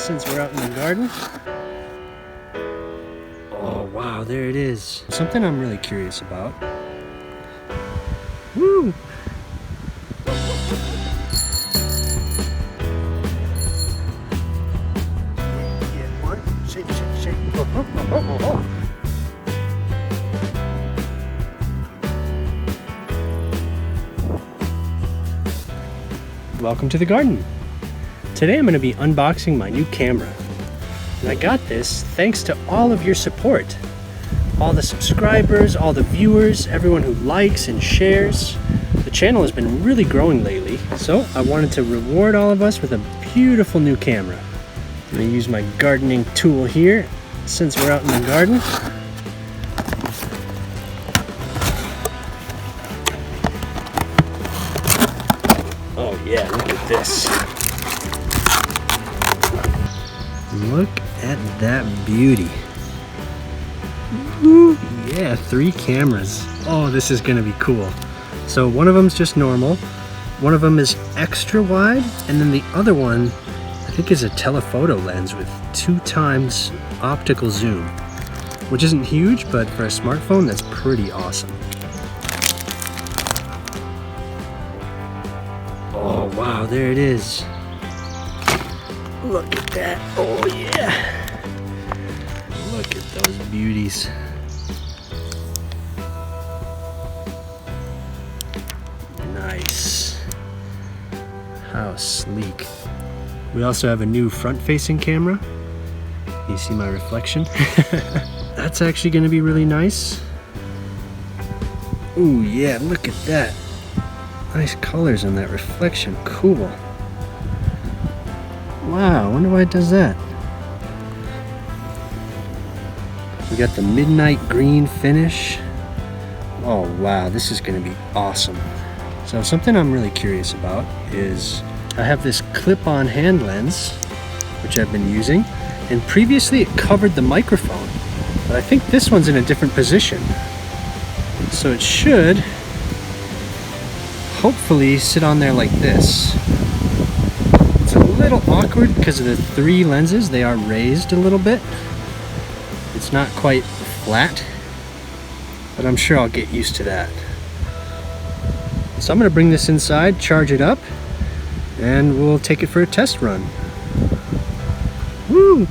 since we're out in the garden. Oh wow, there it is. Something I'm really curious about. Woo! Shake, shake, shake. Oh. Welcome to the garden. Today I'm going to be unboxing my new camera. And I got this thanks to all of your support. All the subscribers, all the viewers, everyone who likes and shares. The channel has been really growing lately, so I wanted to reward all of us with a beautiful new camera. I'm going to use my gardening tool here since we're out in the garden. Oh yeah, look at this. Look at that beauty. Woo, yeah, 3 cameras. Oh, this is going to be cool. So one of them's just normal, one of them is extra wide, and then the other one I think is a telephoto lens with 2 times optical zoom, which isn't huge, but for a smartphone that's pretty awesome. Oh wow, there it is. Look at that. Oh yeah. Look at those beauties. Nice. How sleek. We also have a new front-facing camera. You see my reflection? That's actually going to be really nice. Ooh yeah, look at that. Nice colors in that reflection. Cool. Wow, I wonder why it does that. We got the midnight green finish. Oh wow, this is going to be awesome. So something I'm really curious about is I have this clip-on hand lens, which I've been using, and previously it covered the microphone, but I think this one's in a different position. So it should hopefully sit on there like this. It's a little awkward because of the 3 lenses. They are raised a little bit. It's not quite flat, but I'm sure I'll get used to that. So I'm going to bring this inside, charge it up, and we'll take it for a test run. Woo!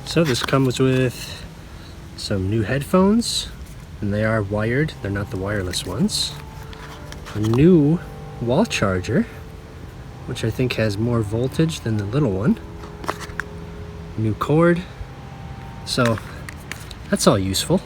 So this comes with some new headphones, and they are wired, they're not the wireless ones. A new wall charger, which I think has more voltage than the little one. New cord, so that's all useful.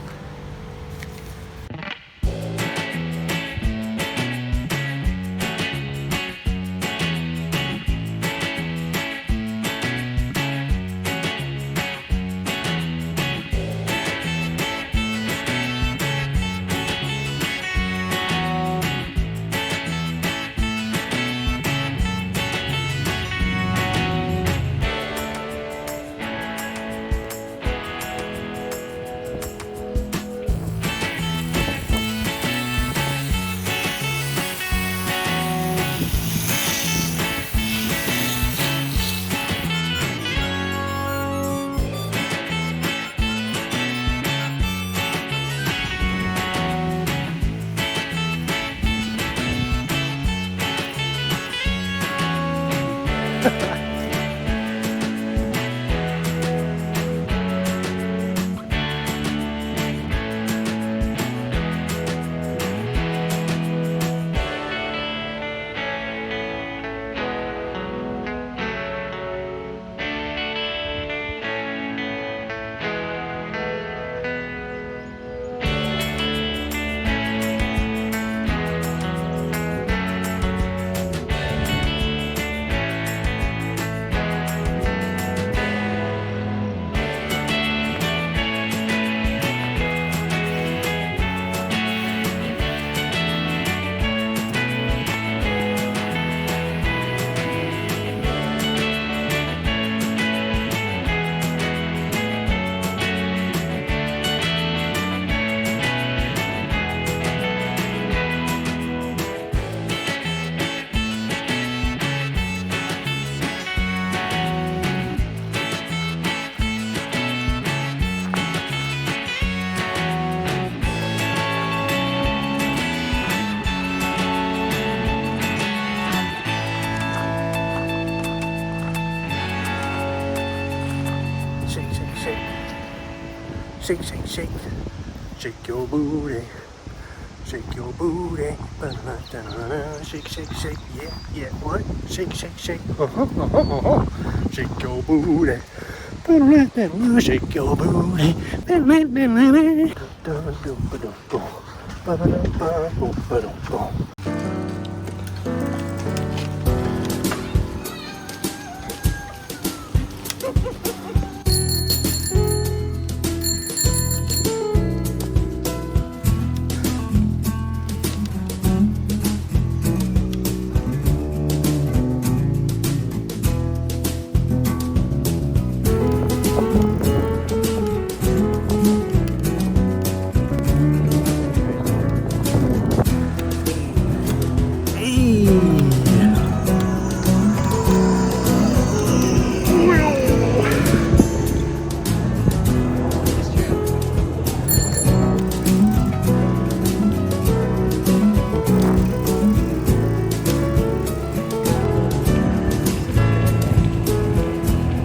shake, shake, shake. Shake your booty. Shake your booty. Shake, shake, shake. Yeah, yeah. What? Shake, shake, shake. Shake your booty. Shake your booty.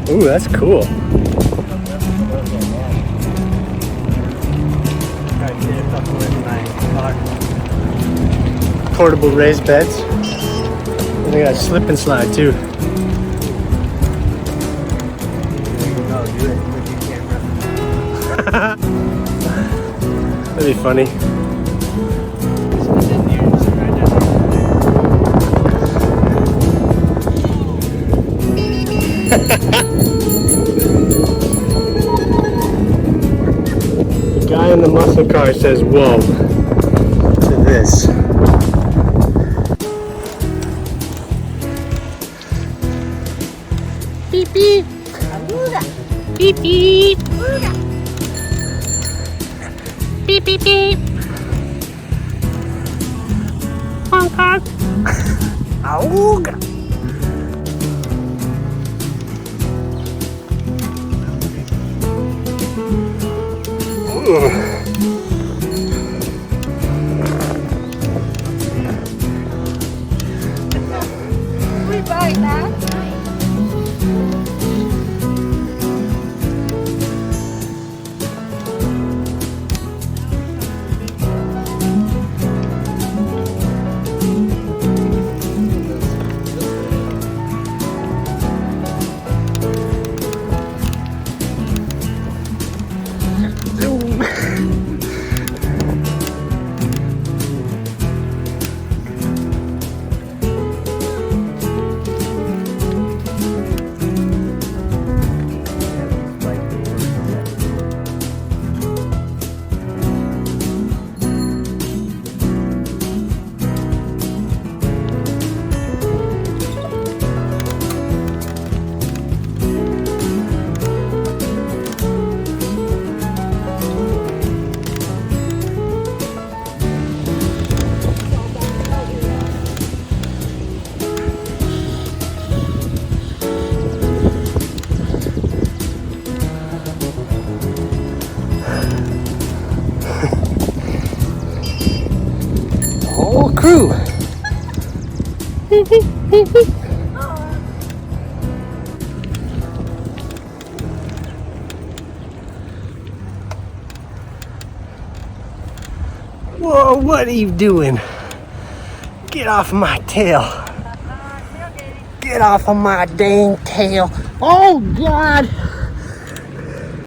Ooh, that's cool. Portable raised beds. And they got a slip and slide too. That'd be funny. The guy in the muscle car says, whoa, to this. Beep, beep. Beep, beep. Beep, beep, beep. Honk, honk. Auga. We buy that. Whole crew. Whoa, what are you doing? Get off my tail. Get off of my dang tail. Oh, God.